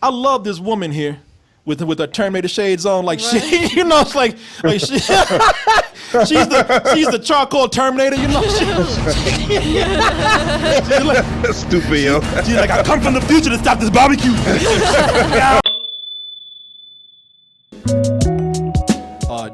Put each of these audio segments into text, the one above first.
I love this woman here with her Terminator shades on, like she, it's like she, she's the charcoal Terminator, She's like, stupid, yo. She's like, I come from the future to stop this barbecue.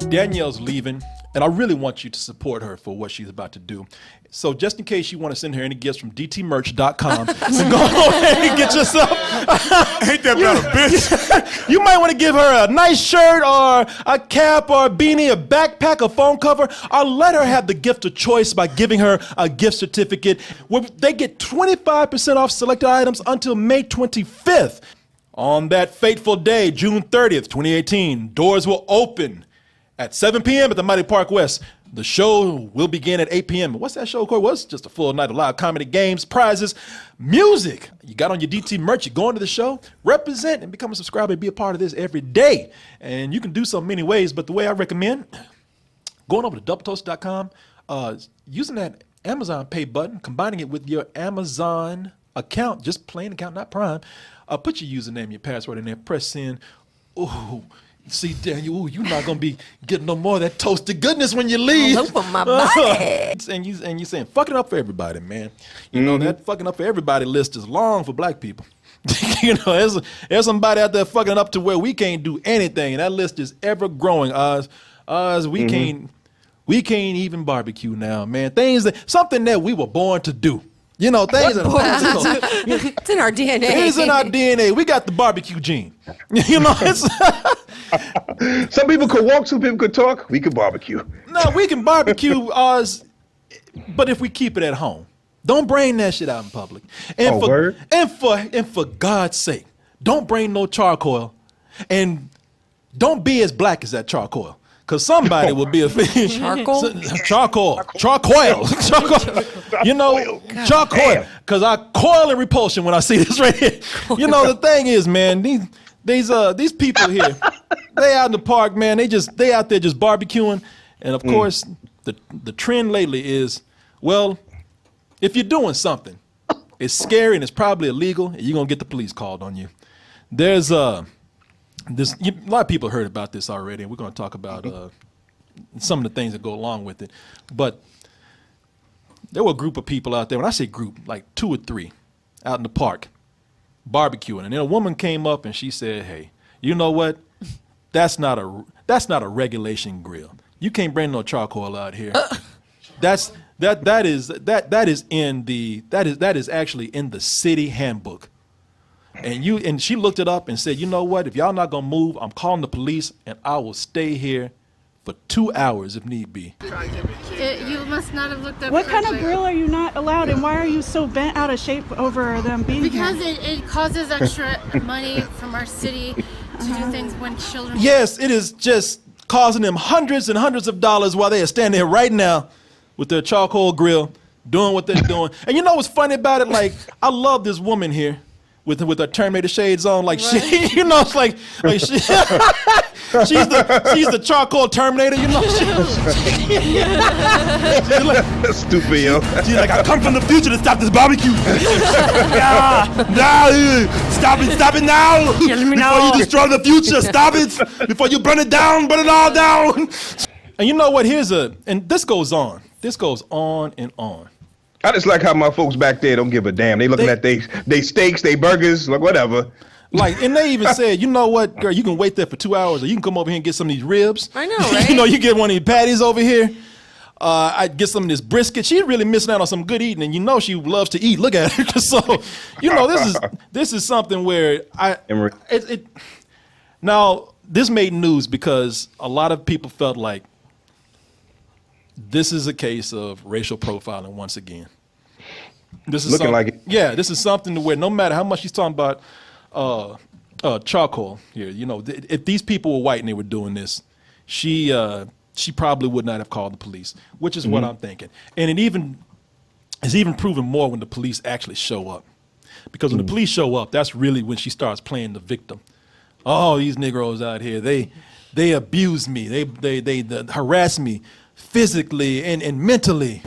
Danielle's leaving, and I really want you to support her for what she's about to do. So just in case you want to send her any gifts from dtmerch.com, so go ahead and get yourself. Ain't that about a bitch? You might want to give her a nice shirt or a cap or a beanie, a backpack, a phone cover, or let her have the gift of choice by giving her a gift certificate where they get 25% off selected items until May 25th. On that fateful day, June 30th, 2018, doors will open at 7 p.m. at the Mighty Park West. The show will begin at 8 p.m. What's that show, Corey? Well, it's just a full night of live comedy, games, prizes, music. You got on your DT merch, you're going to the show, represent and become a subscriber and be a part of this every day. And you can do so many ways, but the way I recommend, going over to doubletoast.com, using that Amazon Pay button, combining it with your Amazon account, just plain account, not Prime, put your username, your password in there, press send. Ooh. See, Daniel, you're not gonna be getting no more of that toasted goodness when you leave. Look for my body. and you saying fucking up for everybody, man. You know that fucking up for everybody list is long for black people. There's somebody out there fucking up to where we can't do anything, and that list is ever growing. We can't even barbecue now, man. Something that we were born to do. Things It's in our DNA. It's in our DNA. We got the barbecue gene. Some people could walk, some people could talk. We could barbecue. No, we can barbecue ours, but if we keep it at home, don't bring that shit out in public. And for God's sake, don't bring no charcoal, and don't be as black as that charcoal. Because somebody will be a charcoal. Charcoal. Charcoal. Because I coil in repulsion when I see this right here. The thing is, man, these people here, they out in the park, man. They out there just barbecuing, and of course, the trend lately is, well, if you're doing something, it's scary and it's probably illegal, and you're gonna get the police called on you. There's a lot of people heard about this already, and we're going to talk about some of the things that go along with it. But there were a group of people out there. When I say group, like 2 or 3 out in the park barbecuing. And then a woman came up and she said, "Hey, you know what? That's not a regulation grill. You can't bring no charcoal out here. That is actually in the city handbook." And she looked it up and said, "You know what? If y'all not gonna move, I'm calling the police, and I will stay here for 2 hours if need be." You must not have looked up. What kind of grill are you not allowed, and why are you so bent out of shape over them being because here? Because it causes extra money from our city to do things when children. Yes, it is just causing them hundreds and hundreds of dollars while they are standing here right now with their charcoal grill doing what they're doing. And you know what's funny about it? Like, I love this woman here with her Terminator shades on, like she, it's like she, she's the charcoal Terminator, Stupid, yo. She's like, I come from the future to stop this barbecue. Stop it now. Before you destroy the future, stop it. Before you burn it all down. And you know what? And this goes on and on. I just like how my folks back there don't give a damn. They looking at they steaks, they burgers, like whatever. Like, and they even said, you know what, girl, you can wait there for 2 hours, or you can come over here and get some of these ribs. I know, right? You get one of these patties over here. I get some of this brisket. She's really missing out on some good eating, and she loves to eat. Look at her. So, this is something where now this made news because a lot of people felt like this is a case of racial profiling once again. This is looking like it. Yeah, this is something to where no matter how much she's talking about charcoal here, if these people were white and they were doing this, she probably would not have called the police, which is what I'm thinking. And it's even proven more when the police actually show up. Because when the police show up, that's really when she starts playing the victim. Oh, these Negroes out here, they abuse me, they harass me physically and mentally.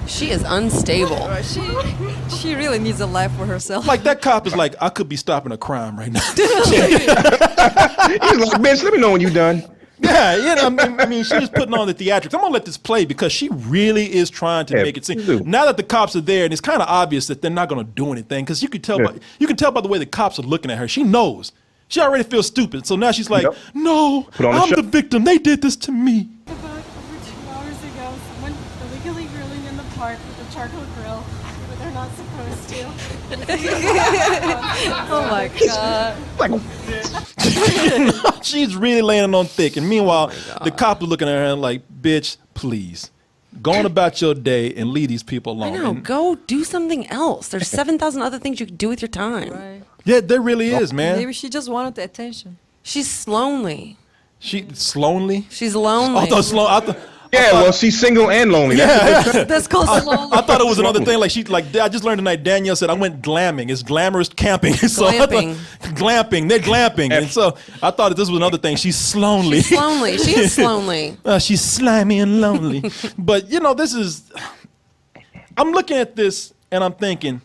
She is unstable. She really needs a life for herself. Like that cop is like, I could be stopping a crime right now. He's like, bitch, let me know when you done. Yeah, you know, I mean, she was putting on the theatrics. I'm gonna let this play because she really is trying to make it seem. Now that the cops are there, and it's kind of obvious that they're not gonna do anything because you can tell by the way the cops are looking at her. She knows. She already feels stupid. So now she's like, no, I'm the victim. They did this to me. About over 2 hours ago, someone illegally grilling in the park with a charcoal grill, but they're not supposed to. Oh my God. She's really laying on thick. And meanwhile, the cop is looking at her and like, bitch, please. Go on about your day and leave these people alone. I know. Go do something else. There's 7,000 other things you could do with your time. Right. Yeah, there really is, man. Maybe she just wanted the attention. She's lonely. She's lonely. She's lonely. I thought slow. Yeah, well, she's single and lonely. That's called lonely. I thought it was another thing. I just learned tonight. Danielle said I went glamming. It's glamorous camping. So Glamping. Glamping. They're glamping. And so I thought that this was another thing. She's lonely. She's lonely. She is lonely. She's slimy and lonely. But you know, I'm looking at this and I'm thinking,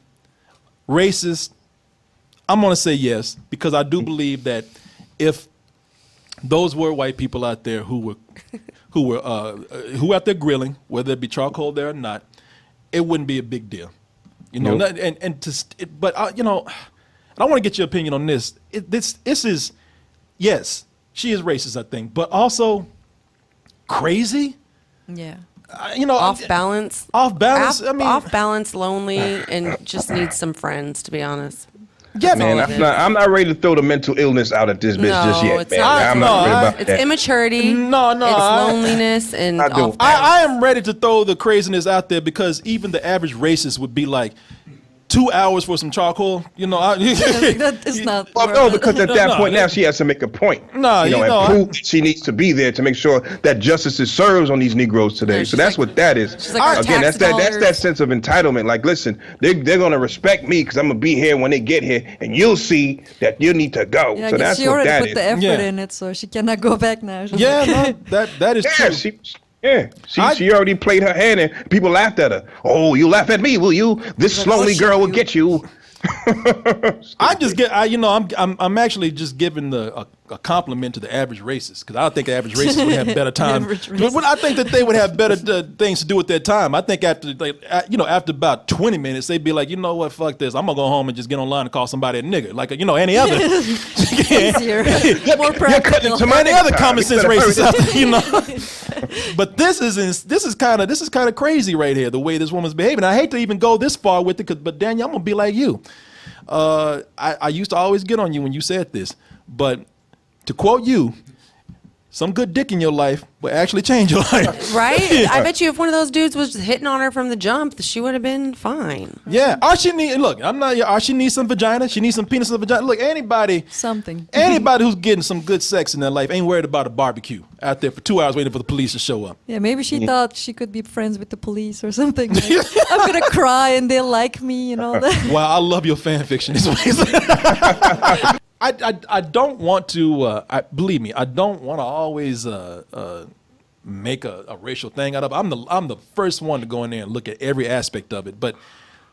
racist. I'm gonna say yes because I do believe that if those were white people out there who out there grilling, whether it be charcoal there or not, it wouldn't be a big deal, you know. Nope. But you know, I want to get your opinion on this. This is, yes, she is racist, I think, but also crazy. Yeah. You know, Off balance. Off balance. I mean, off balance, lonely, and just needs some friends. To be honest. yeah, Man, man. I'm not ready to throw the mental illness out at this bitch just yet, it's man. not. I'm not ready about It's that. immaturity. No, It's loneliness and I do. off balance. I am ready to throw the craziness out there because even the average racist would be like 2 hours for some charcoal. You know, That is not. Well, worth no, it. because at that point now she has to make a point. No, you know, you know, and prove that she needs to be there to make sure that justice is served on these Negroes today. Yeah, so she's that's like- what that is. she's like, our Again, tax that's that dollars- sense of entitlement. Like, listen, they're gonna respect me because I'm gonna be here when they get here, and you'll see that you need to go. Yeah, I so guess that's she what already that put is. the effort Yeah. in it, so she cannot go back now. She's yeah, like- no, that is Yeah, true. she already played her hand, and people laughed at her. Oh, you laugh at me, will you? This lonely girl will get you. I'm actually just giving a compliment to the average racist because I think the average racist would have better time. average racist. But I think that they would have better things to do with their time. I think after about 20 minutes they'd be like, you know what, fuck this. I'm gonna go home and just get online and call somebody a nigger, like any other. Easier. More practical. to my Any other time. common sense You better racist hurry. out there, But this is kind of crazy right here, the way this woman's behaving. I hate to even go this far with it, but Danielle, I'm gonna be like you. I used to always get on you when you said this, but to quote you, some good dick in your life will actually change your life. Right? I bet you if one of those dudes was hitting on her from the jump, she would have been fine. Yeah. All she needs some vagina. She needs some penis in the vagina. Look, anybody who's getting some good sex in their life ain't worried about a barbecue out there for 2 hours waiting for the police to show up. Yeah, maybe she thought she could be friends with the police or something. Like, I'm gonna cry and they'll like me and all that. Wow, I love your fan fiction. I don't want to. Believe me, I don't want to always make a racial thing out of it. I'm the first one to go in there and look at every aspect of it. But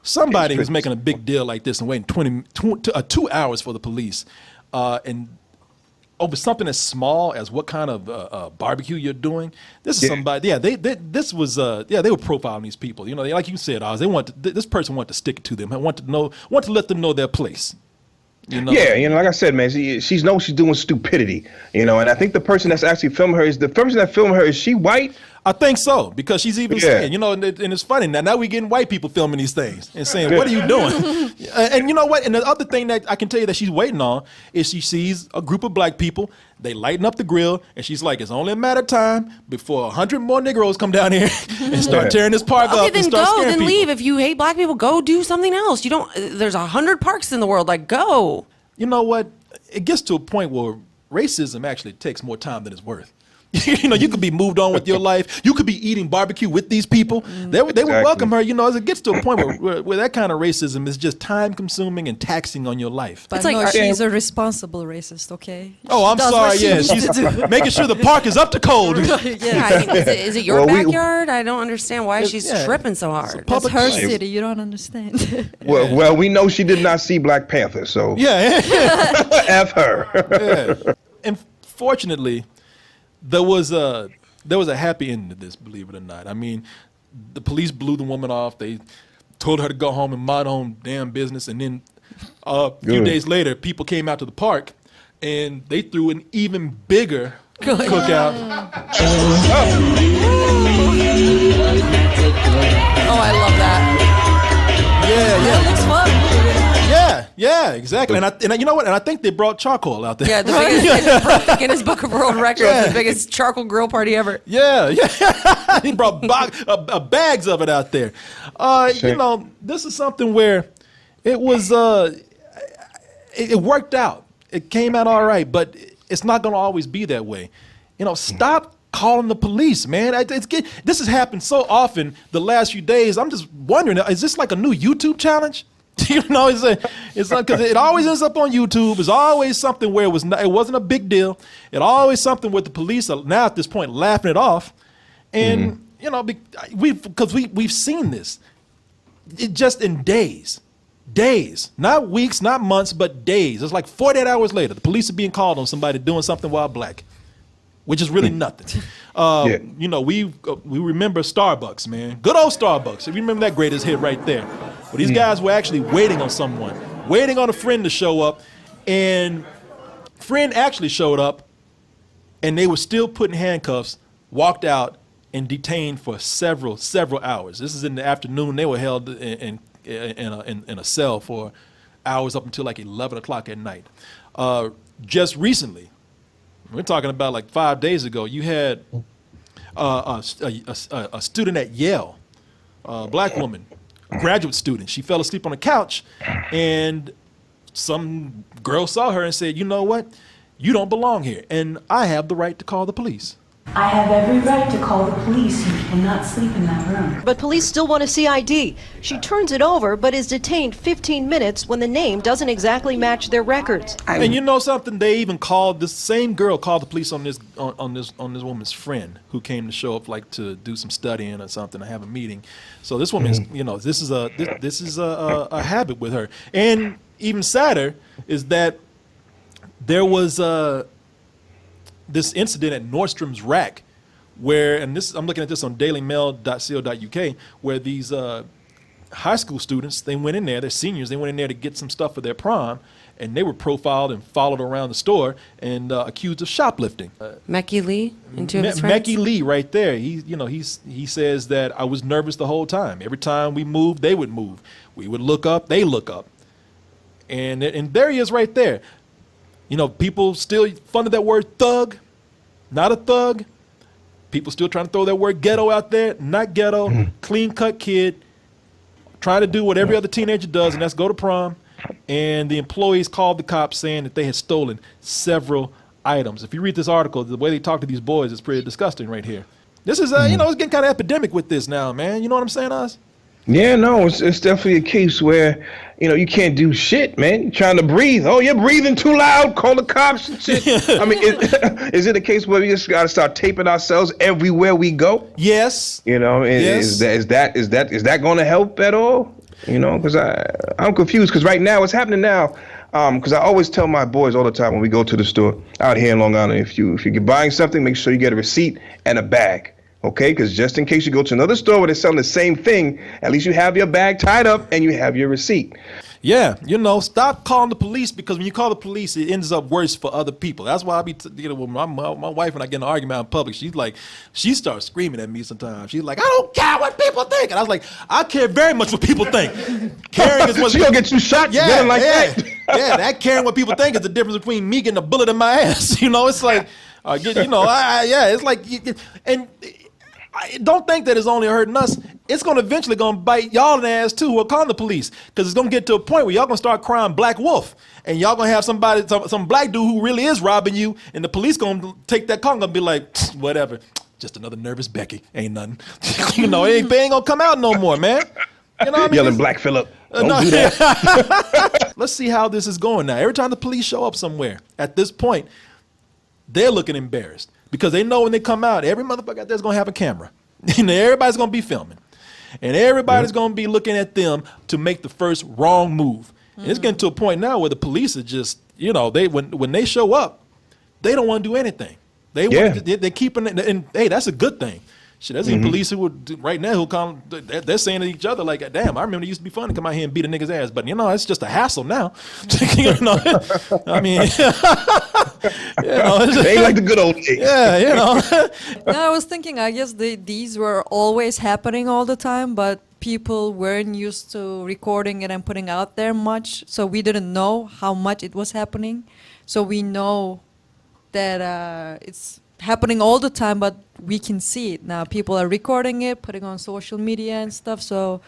somebody who's making a big deal like this and waiting 2 hours for the police, and over something as small as what kind of barbecue you're doing. This is somebody. Yeah, they were profiling these people. You know, like you said, Oz. This person wanted to stick it to them. Want to let them know their place. You know? Yeah, like I said, man, she knows she's doing stupidity, and I think the person that's actually filming her is she white? I think so, because she's even saying, and it's funny, now we getting white people filming these things and saying, what are you doing? And you know what? And the other thing that I can tell you that she's waiting on is she sees a group of black people, they lighten up the grill, and she's like, it's only a matter of time before 100 more Negroes come down here and start tearing this park up and start scaring people. Leave. If you hate black people, go do something else. There's 100 parks in the world, like go. You know what? It gets to a point where racism actually takes more time than it's worth. You know, you could be moved on with your life. You could be eating barbecue with these people. They would welcome her. You know, as it gets to a point where that kind of racism is just time consuming and taxing on your life. But It's like, no, are- she's a responsible racist, okay? Oh, I'm She does sorry. what she Yeah, needs she's to do. making sure the park is up to code. Yeah, I mean, is it your Well, we- backyard? I don't understand why she's yeah. tripping so hard. It's her place. city. You don't understand. Well, we know she did not see Black Panther, so Yeah. F her. Yeah. And fortunately, there was a happy ending to this, believe it or not. I mean, the police blew the woman off. They told her to go home and mind her own damn business. And then a few Good. days later, people came out to the park and they threw an even bigger cookout. Oh, I love that. Yeah, That looks fun. yeah, exactly. And you know what? And I think they brought charcoal out there. Yeah, the biggest Guinness Book of World Records, the biggest charcoal grill party ever. Yeah. He brought bags of it out there. You know, this is something where it was, it worked out. It came out all right, but it's not going to always be that way. You know, stop calling the police, man. This has happened so often the last few days. I'm just wondering, is this like a new YouTube challenge? You know, it's like, because it always ends up on YouTube. It's always something where it wasn't a big deal. It always something where the police are now at this point laughing it off, and you know, because we've seen this, it just in days, not weeks, not months, but days. It's like 48 hours later, the police are being called on somebody doing something while black, which is really nothing. You know, we remember Starbucks, man. Good old Starbucks. If you remember that greatest hit right there. Well, these guys were actually waiting on someone, waiting on a friend to show up, and friend actually showed up, and they were still put in handcuffs, walked out, and detained for several hours. This is in the afternoon. They were held in a cell for hours up until like 11 o'clock at night. Just recently, we're talking about like 5 days ago, you had a student at Yale, a black woman, a graduate student. She fell asleep on the couch, and some girl saw her and said, you know what? You don't belong here, and I have the right to call the police. I have every right to call the police. You cannot sleep in that room. But police still want to see ID. She turns it over, but is detained 15 minutes when the name doesn't exactly match their records. And you know something? They even called this same girl called the police on this woman's friend who came to show up like to do some studying or something to have a meeting. So this woman is, you know, this is a habit with her. And even sadder is that there was this incident at Nordstrom's Rack where, and this I'm looking at this on dailymail.co.uk, where these high school students, they went in there, they're seniors, they went in there to get some stuff for their prom, and they were profiled and followed around the store and accused of shoplifting. Mecky Lee and two of his friends. Mecky Lee right there. He says that I was nervous the whole time. Every time we moved, they would move. We would look up, they look up. And there he is right there. You know, people still funded that word thug, not a thug. People still trying to throw that word ghetto out there, not ghetto, clean cut kid, trying to do what every other teenager does, and that's go to prom. And the employees called the cops saying that they had stolen several items. If you read this article, the way they talk to these boys is pretty disgusting right here. This is, you know, it's getting kind of epidemic with this now, man. You know what I'm saying, Oz? Yeah, no, it's definitely a case where, you know, you can't do shit, man. You're trying to breathe. Oh, you're breathing too loud. Call the cops and shit. I mean, is it a case where we just got to start taping ourselves everywhere we go? Yes. You know, Yes. is that going to help at all? You know, because I'm confused. Because right now, what's happening now? Because I always tell my boys all the time when we go to the store out here in Long Island, if you're buying something, make sure you get a receipt and a bag. Okay, because just in case you go to another store where they're selling the same thing, at least you have your bag tied up and you have your receipt. Yeah, you know, stop calling the police, because when you call the police, it ends up worse for other people. That's why I be, you know, when my wife and I get in an argument in public, she starts screaming at me sometimes. She's like, I don't care what people think. And I was like, I care very much what people think. Caring is what She gonna get you shot. yeah, Like yeah, that. yeah, that caring what people think is the difference between me getting a bullet in my ass. You know, it's like, it's like, and don't think that it's only hurting us. It's going to eventually bite y'all in the ass too who are calling the police, because it's going to get to a point where y'all going to start crying Black Wolf, and y'all going to have some black dude who really is robbing you, and the police going to take that call and going to be like, whatever, just another nervous Becky, ain't nothing. They ain't going to come out no more, man. You know what I mean? Yelling Black Phillip. Don't do that. Let's see how this is going now. Every time the police show up somewhere, at this point, they're looking embarrassed, because they know when they come out, every motherfucker out there is going to have a camera. And everybody's going to be filming. And everybody's going to be looking at them to make the first wrong move. And it's getting to a point now where the police are just, when they show up, they don't want to do anything. They're keeping it, and hey, that's a good thing. Shit, there's even police who would right now who come, they're saying to each other like, damn, I remember it used to be fun to come out here and beat a nigga's ass, but it's just a hassle now. I mean, it ain't like the good old days. Yeah, No, I was thinking, I guess these were always happening all the time, but people weren't used to recording it and putting out there much, so we didn't know how much it was happening. So we know that it's happening all the time, but we can see it now. People are recording it, putting on social media and stuff. So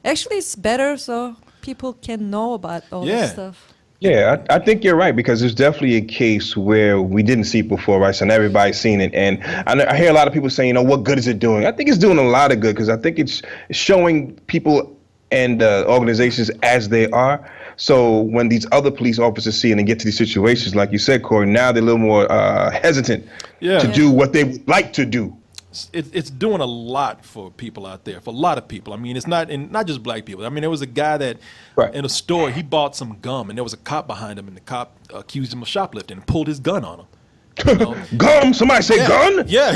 actually it's better so people can know about all this stuff. Yeah, I think you're right, because there's definitely a case where we didn't see it before, right? So now everybody's seen it. And I hear a lot of people saying, what good is it doing? I think it's doing a lot of good, because I think it's showing people and organizations as they are. So when these other police officers see it and get to these situations, like you said, Corey, now they're a little more hesitant to do what they would like to do. It's doing a lot for people out there, for a lot of people. I mean, it's not just black people. I mean, there was a guy that in a store, he bought some gum, and there was a cop behind him, and the cop accused him of shoplifting and pulled his gun on him. Gum? Somebody say gun? Yeah.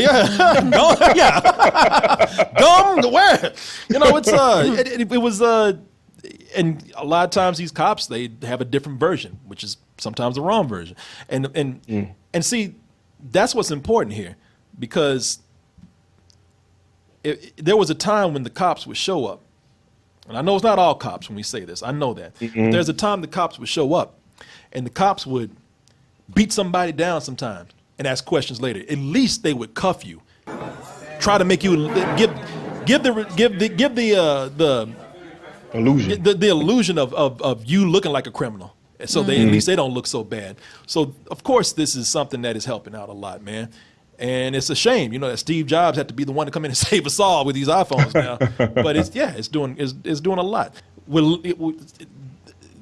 Gum, yeah. Gum, where? It was, and a lot of times these cops, they have a different version, which is sometimes the wrong version. And see, that's what's important here, because there was a time when the cops would show up, and I know it's not all cops when we say this, I know that. But there's a time the cops would show up, and the cops would beat somebody down sometimes and ask questions later. At least they would cuff you, try to make you give the illusion, the illusion of you looking like a criminal, so at least they don't look so bad. So of course this is something that is helping out a lot, man. And it's a shame, that Steve Jobs had to be the one to come in and save us all with these iPhones now. But it's doing a lot.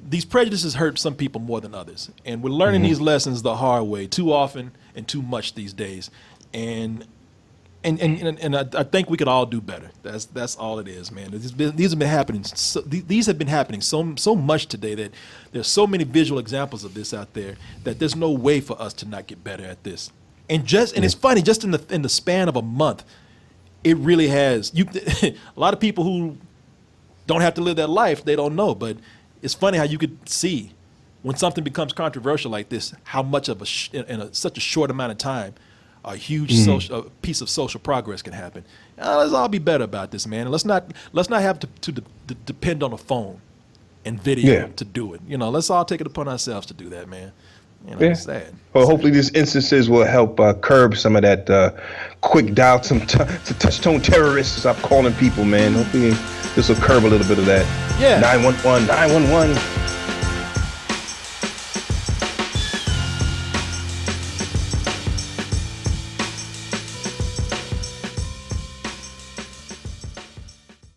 These prejudices hurt some people more than others, and we're learning these lessons the hard way too often and too much these days. And I think we could all do better. That's all it is, man. These have been happening. These have been happening so much today that there's so many visual examples of this out there that there's no way for us to not get better at this. And it's funny, just in the span of a month, it really has. A lot of people who don't have to live that life, they don't know. But it's funny how you could see when something becomes controversial like this, how much of such a short amount of time, a huge piece of social progress can happen. Let's all be better about this, man. And let's not have to depend on a phone and video to do it. Let's all take it upon ourselves to do that, man. It's sad. Well, hopefully these instances will help curb some of that quick dial to touch tone terrorists. Stop calling people, man. Hopefully this will curb a little bit of that. 911, 911.